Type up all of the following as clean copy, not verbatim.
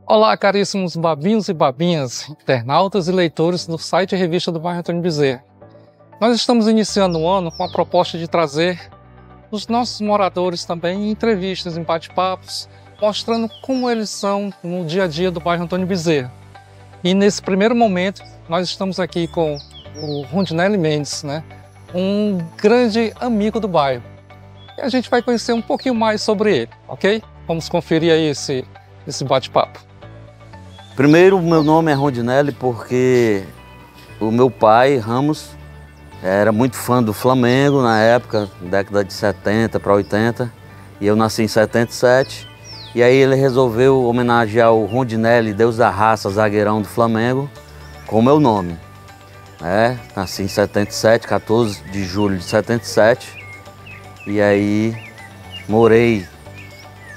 Olá, caríssimos babinhos e babinhas, internautas e leitores do site e revista do bairro Antônio Bezerra. Nós estamos iniciando o ano com a proposta de trazer os nossos moradores também em entrevistas, em bate-papos, mostrando como eles são no dia a dia do bairro Antônio Bezerra. E nesse primeiro momento, nós estamos aqui com o Rondinelli Mendes, um grande amigo do bairro. E a gente vai conhecer um pouquinho mais sobre ele, ok? Vamos conferir aí esse bate-papo. Primeiro, meu nome é Rondinelli porque o meu pai, Ramos, era muito fã do Flamengo na época, década de 70 para 80, e eu nasci em 77. E aí ele resolveu homenagear o Rondinelli, Deus da raça, zagueirão do Flamengo, com o meu nome. Nasci em 77, 14 de julho de 77, e aí morei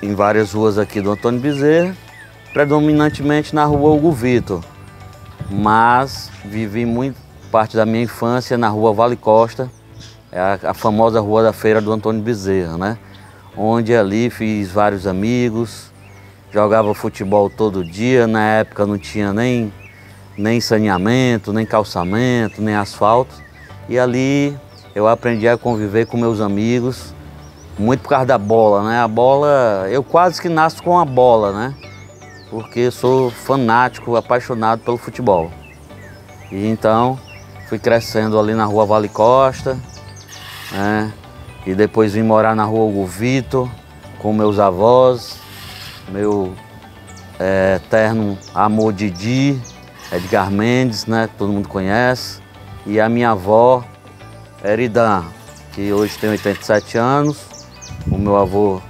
em várias ruas aqui do Antônio Bezerra, predominantemente na rua Hugo Vitor, mas vivi muito parte da minha infância na rua Vale Costa, a famosa rua da feira do Antônio Bezerra, onde ali fiz vários amigos, jogava futebol todo dia. Na época não tinha nem saneamento, nem calçamento, nem asfalto, e ali eu aprendi a conviver com meus amigos, muito por causa da bola, A bola, eu quase que nasço com a bola, porque sou fanático, apaixonado pelo futebol. E então fui crescendo ali na rua Vale Costa, e depois vim morar na rua Hugo Vitor com meus avós, meu eterno amor Didi, Edgar Mendes, que todo mundo conhece, e a minha avó Eridan, que hoje tem 87 anos. O meu avô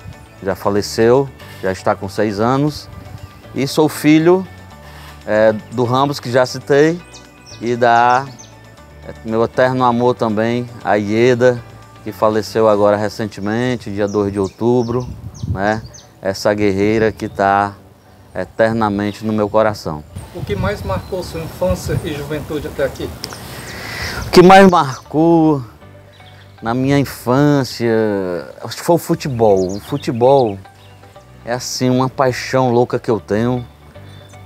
já faleceu, já está com 6 anos. E sou filho do Ramos, que já citei, e da meu eterno amor também, a Ieda, que faleceu agora recentemente, dia 2 de outubro, Essa guerreira que está eternamente no meu coração. O que mais marcou sua infância e juventude até aqui? O que mais marcou na minha infância, acho que foi o futebol. O futebol é assim uma paixão louca que eu tenho,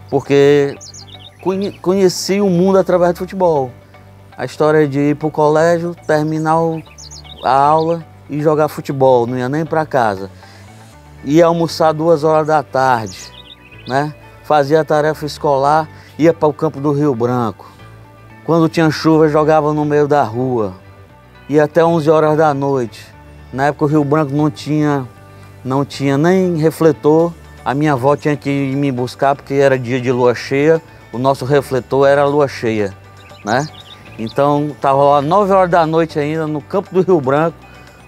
porque conheci o mundo através do futebol. A história de ir para o colégio, terminar a aula e jogar futebol, não ia nem para casa. Ia almoçar 2 horas da tarde, Fazia a tarefa escolar, ia para o campo do Rio Branco. Quando tinha chuva, jogava no meio da rua. Ia até 11 horas da noite. Na época o Rio Branco não tinha nem refletor. A minha avó tinha que ir me buscar porque era dia de lua cheia. O nosso refletor era a lua cheia, Então estava lá 9 horas da noite ainda, no campo do Rio Branco,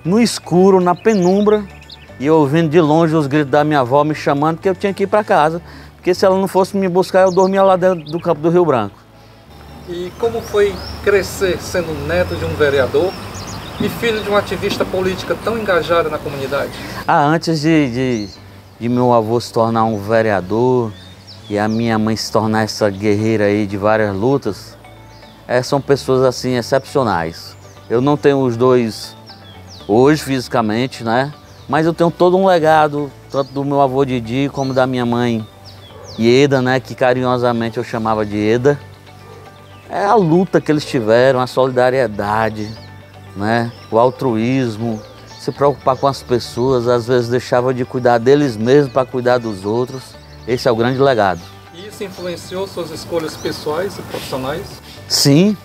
no escuro, na penumbra, e eu ouvindo de longe os gritos da minha avó me chamando, porque eu tinha que ir para casa, porque se ela não fosse me buscar, eu dormia lá dentro do campo do Rio Branco. E como foi crescer sendo neto de um vereador e filho de um ativista política tão engajado na comunidade? Antes de meu avô se tornar um vereador e a minha mãe se tornar essa guerreira aí de várias lutas, são pessoas assim excepcionais. Eu não tenho os dois hoje fisicamente, mas eu tenho todo um legado, tanto do meu avô Didi como da minha mãe Ieda, que carinhosamente eu chamava de Eda. É a luta que eles tiveram, a solidariedade, o altruísmo, se preocupar com as pessoas, às vezes deixava de cuidar deles mesmos para cuidar dos outros. Esse é o grande legado. E isso influenciou suas escolhas pessoais e profissionais? Sim.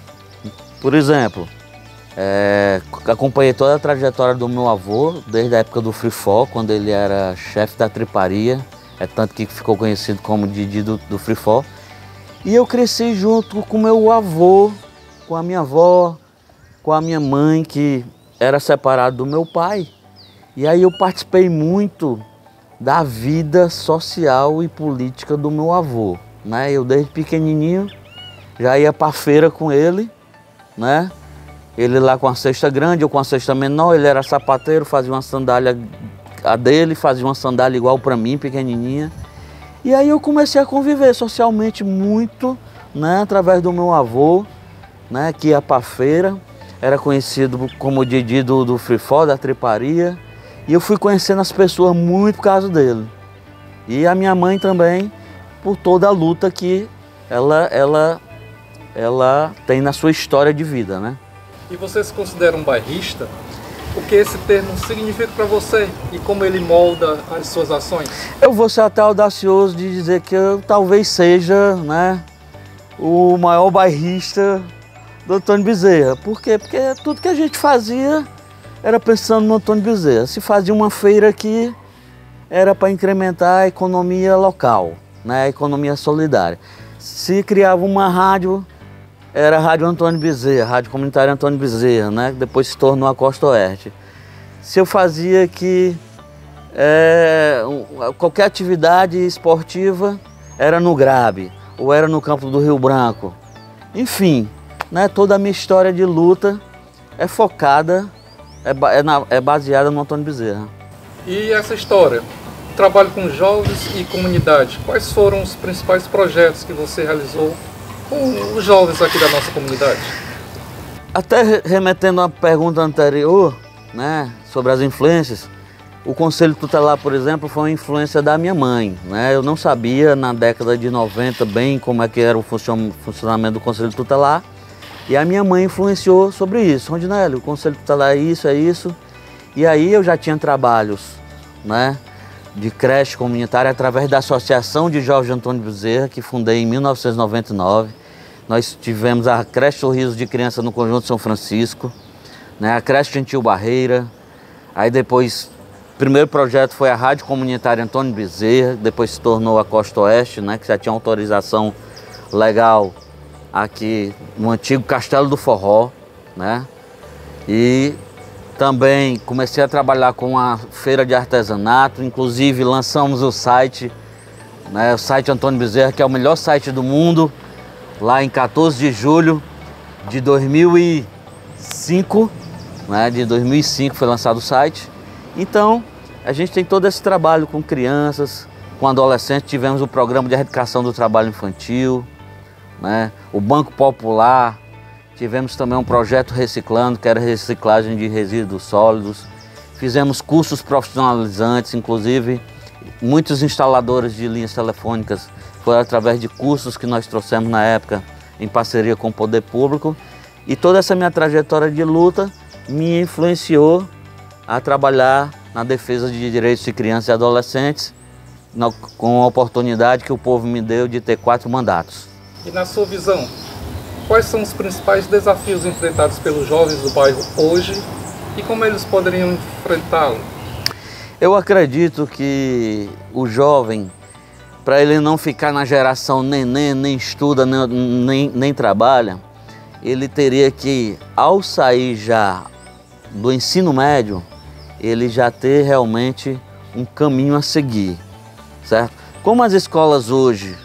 Por exemplo, acompanhei toda a trajetória do meu avô, desde a época do Free Fall, quando ele era chefe da triparia, tanto que ficou conhecido como Didi do Free Fall. E eu cresci junto com meu avô, com a minha avó, com a minha mãe, que era separado do meu pai. E aí eu participei muito da vida social e política do meu avô. Eu desde pequenininho já ia para a feira com ele, Ele lá com a cesta grande, eu com a cesta menor, ele era sapateiro, fazia uma sandália a dele, fazia uma sandália igual para mim, pequenininha. E aí eu comecei a conviver socialmente muito, através do meu avô, que ia para a feira, era conhecido como Didi do Free Fall, da triparia. E eu fui conhecendo as pessoas muito por causa dele. E a minha mãe também por toda a luta que ela tem na sua história de vida, né? E você se considera um bairrista? O que esse termo significa para você e como ele molda as suas ações? Eu vou ser até audacioso de dizer que eu talvez seja, né, o maior bairrista do Antônio Bezerra. Por quê? Porque tudo que a gente fazia era pensando no Antônio Bezerra. Se fazia uma feira aqui, era para incrementar a economia local, né, a economia solidária. Se criava uma rádio, era a Rádio Antônio Bezerra, Rádio Comunitária Antônio Bezerra, né? Depois se tornou a Costa Oeste. Se eu fazia que qualquer atividade esportiva era no Grabe, ou era no Campo do Rio Branco. Enfim, né? Toda a minha história de luta é focada, é baseada no Antônio Bezerra. E essa história, trabalho com jovens e comunidade, quais foram os principais projetos que você realizou com os jovens aqui da nossa comunidade? Até remetendo à pergunta anterior, né, sobre as influências, o Conselho Tutelar, por exemplo, foi uma influência da minha mãe, né? Eu não sabia na década de 90 bem como é que era o funcionamento do Conselho Tutelar, e a minha mãe influenciou sobre isso. Rondinelli, o Conselho Tutelar é isso, e aí eu já tinha trabalhos, né, de creche comunitária através da Associação de Jovens Antônio Bezerra, que fundei em 1999. Nós tivemos a creche Sorriso de Criança no Conjunto São Francisco, né, a creche Gentil Barreira. Aí depois, o primeiro projeto foi a Rádio Comunitária Antônio Bezerra, depois se tornou a Costa Oeste, né, que já tinha autorização legal aqui no antigo Castelo do Forró, né? E também comecei a trabalhar com a feira de artesanato, inclusive lançamos o site, né, o site Antônio Bezerra, que é o melhor site do mundo, lá em 14 de julho de 2005, né, de 2005 foi lançado o site. Então, a gente tem todo esse trabalho com crianças, com adolescentes, tivemos o programa de erradicação do trabalho infantil, né, o Banco Popular, tivemos também um projeto Reciclando, que era reciclagem de resíduos sólidos. Fizemos cursos profissionalizantes, inclusive muitos instaladores de linhas telefônicas foi através de cursos que nós trouxemos na época em parceria com o poder público. E toda essa minha trajetória de luta me influenciou a trabalhar na defesa de direitos de crianças e adolescentes, com a oportunidade que o povo me deu de ter 4 mandatos. E na sua visão, quais são os principais desafios enfrentados pelos jovens do bairro hoje e como eles poderiam enfrentá-lo? Eu acredito que o jovem, para ele não ficar na geração nem estuda, nem trabalha, ele teria que, ao sair já do ensino médio, ele já ter realmente um caminho a seguir, certo? Como as escolas hoje,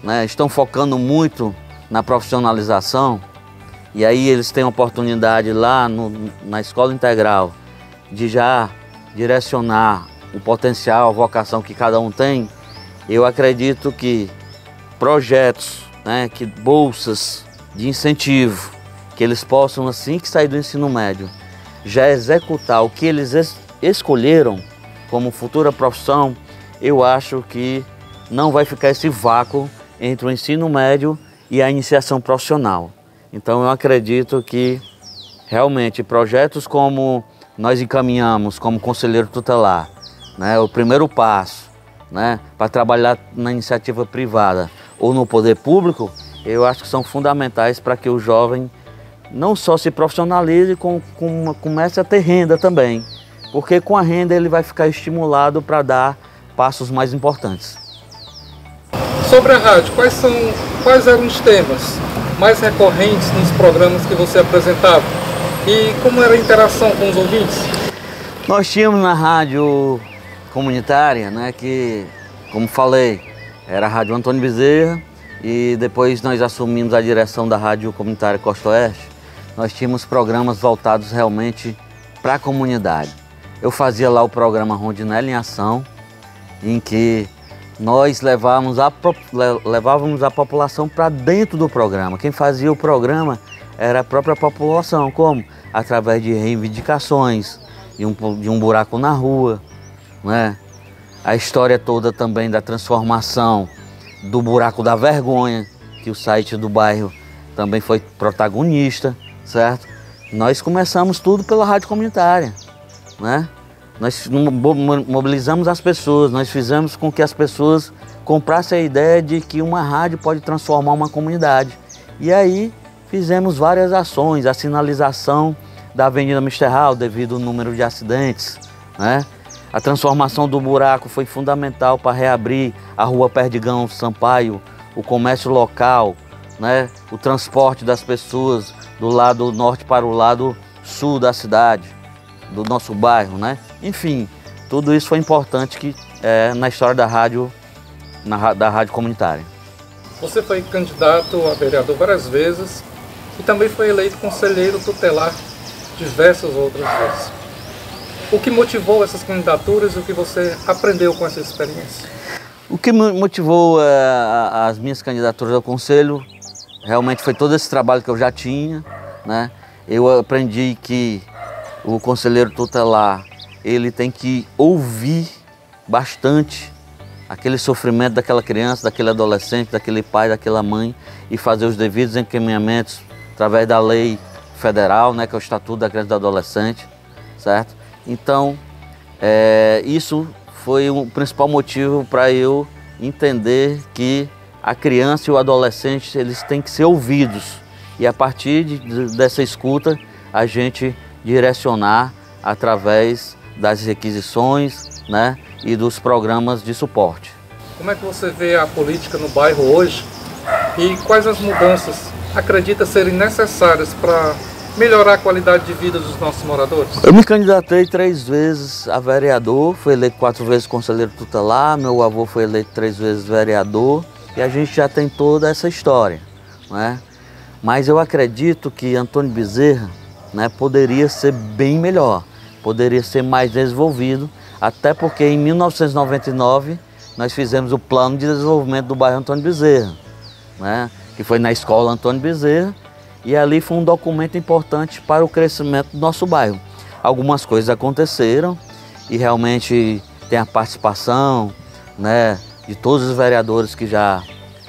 né, estão focando muito na profissionalização, e aí eles têm a oportunidade lá na escola integral de já direcionar o potencial, a vocação que cada um tem. Eu acredito que projetos, né, que bolsas de incentivo, que eles possam, assim que sair do ensino médio, já executar o que eles escolheram como futura profissão, eu acho que não vai ficar esse vácuo entre o ensino médio e a iniciação profissional. Então eu acredito que realmente projetos como nós encaminhamos como conselheiro tutelar, né, o primeiro passo, né, para trabalhar na iniciativa privada ou no poder público, eu acho que são fundamentais para que o jovem não só se profissionalize, comece a ter renda também, porque com a renda ele vai ficar estimulado para dar passos mais importantes. Sobre a rádio, quais eram os temas mais recorrentes nos programas que você apresentava e como era a interação com os ouvintes? Nós tínhamos na rádio comunitária, né, que, como falei, era a Rádio Antônio Bezerra, e depois nós assumimos a direção da Rádio Comunitária Costa Oeste. Nós tínhamos programas voltados realmente para a comunidade. Eu fazia lá o programa Rondinelli em Ação, em que nós levávamos a população para dentro do programa. Quem fazia o programa era a própria população, como? Através de reivindicações, de um buraco na rua, né? A história toda também da transformação do Buraco da Vergonha, que o site do bairro também foi protagonista, certo? Nós começamos tudo pela rádio comunitária, né? Nós mobilizamos as pessoas, nós fizemos com que as pessoas comprassem a ideia de que uma rádio pode transformar uma comunidade. E aí fizemos várias ações, a sinalização da Avenida Mister Hall devido ao número de acidentes, né? A transformação do buraco foi fundamental para reabrir a Rua Perdigão Sampaio, o comércio local, né? O transporte das pessoas do lado norte para o lado sul da cidade, do nosso bairro, né? Enfim, tudo isso foi importante na história da rádio, da rádio comunitária. Você foi candidato a vereador várias vezes e também foi eleito conselheiro tutelar diversas outras vezes. O que motivou essas candidaturas e o que você aprendeu com essa experiência? O que motivou as minhas candidaturas ao conselho realmente foi todo esse trabalho que eu já tinha, né? Eu aprendi que o conselheiro tutelar, ele tem que ouvir bastante aquele sofrimento daquela criança, daquele adolescente, daquele pai, daquela mãe e fazer os devidos encaminhamentos através da lei federal, né, que é o Estatuto da Criança e do Adolescente, certo? Então, isso foi o principal motivo para eu entender que a criança e o adolescente, eles têm que ser ouvidos e a partir dessa escuta a gente direcionar através das requisições, né, e dos programas de suporte. Como é que você vê a política no bairro hoje e quais as mudanças acredita serem necessárias para melhorar a qualidade de vida dos nossos moradores? Eu me candidatei 3 vezes a vereador, fui eleito 4 vezes conselheiro tutelar, meu avô foi eleito 3 vezes vereador e a gente já tem toda essa história, né? Mas eu acredito que Antônio Bezerra, né, poderia ser bem melhor, poderia ser mais desenvolvido, até porque em 1999 nós fizemos o plano de desenvolvimento do bairro Antônio Bezerra, né, que foi na escola Antônio Bezerra, e ali foi um documento importante para o crescimento do nosso bairro. Algumas coisas aconteceram e realmente tem a participação, né, de todos os vereadores que já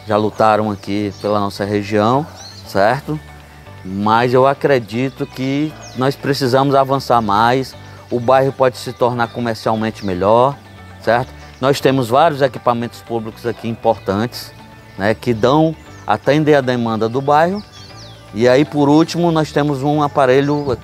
lutaram aqui pela nossa região, certo? Mas eu acredito que nós precisamos avançar mais, o bairro pode se tornar comercialmente melhor, certo? Nós temos vários equipamentos públicos aqui importantes, né, que atendem a demanda do bairro. E aí, por último, nós temos um aparelho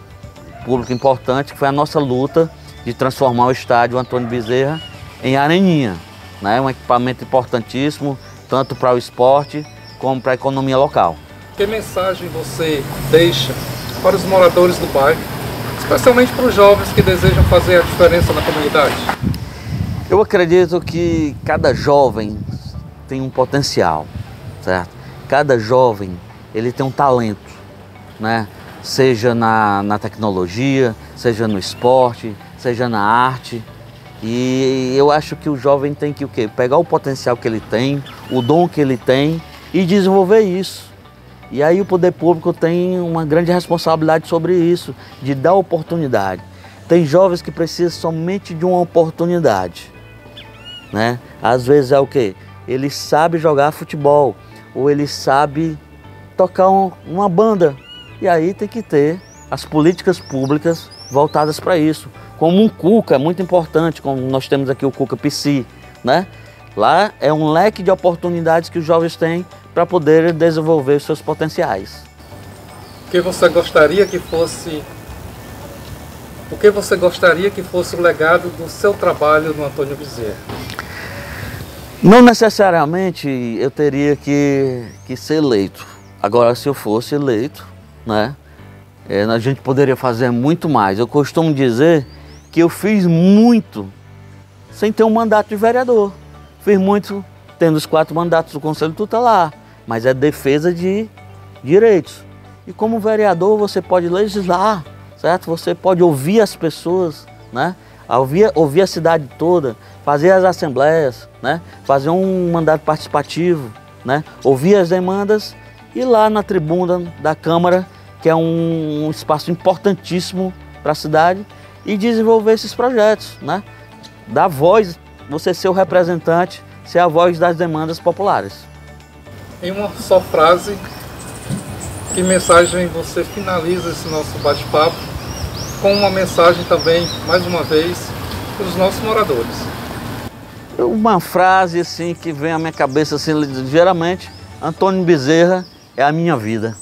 público importante, que foi a nossa luta de transformar o estádio Antônio Bezerra em areninha, né? Um equipamento importantíssimo, tanto para o esporte como para a economia local. Que mensagem você deixa para os moradores do bairro, especialmente para os jovens que desejam fazer a diferença na comunidade? Eu acredito que cada jovem tem um potencial, certo? Cada jovem, ele tem um talento, né? Seja na tecnologia, seja no esporte, seja na arte. E eu acho que o jovem tem que o quê? Pegar o potencial que ele tem, o dom que ele tem e desenvolver isso. E aí o poder público tem uma grande responsabilidade sobre isso, de dar oportunidade. Tem jovens que precisam somente de uma oportunidade, né? Às vezes é o quê? Ele sabe jogar futebol, ou ele sabe tocar uma banda. E aí tem que ter as políticas públicas voltadas para isso. Como um Cuca, é muito importante, como nós temos aqui o Cuca PC, né? Lá é um leque de oportunidades que os jovens têm para poder desenvolver os seus potenciais. O que você gostaria que fosse o legado do seu trabalho no Antônio Bezerra? Não necessariamente eu teria que ser eleito. Agora, se eu fosse eleito, né, a gente poderia fazer muito mais. Eu costumo dizer que eu fiz muito sem ter um mandato de vereador. Fiz muito tendo os 4 mandatos do Conselho Tutelar, mas é defesa de direitos. E como vereador você pode legislar, certo? Você pode ouvir as pessoas, né? Ouvir a cidade toda, fazer as assembleias, né? Fazer um mandato participativo, né? Ouvir as demandas e lá na tribuna da Câmara, que é um espaço importantíssimo para a cidade, e desenvolver esses projetos, né? Dar voz, você ser o representante ser a voz das demandas populares. Em uma só frase, que mensagem você finaliza esse nosso bate-papo, com uma mensagem também, mais uma vez, para os nossos moradores? Uma frase assim que vem à minha cabeça assim, geralmente, Antônio Bezerra é a minha vida.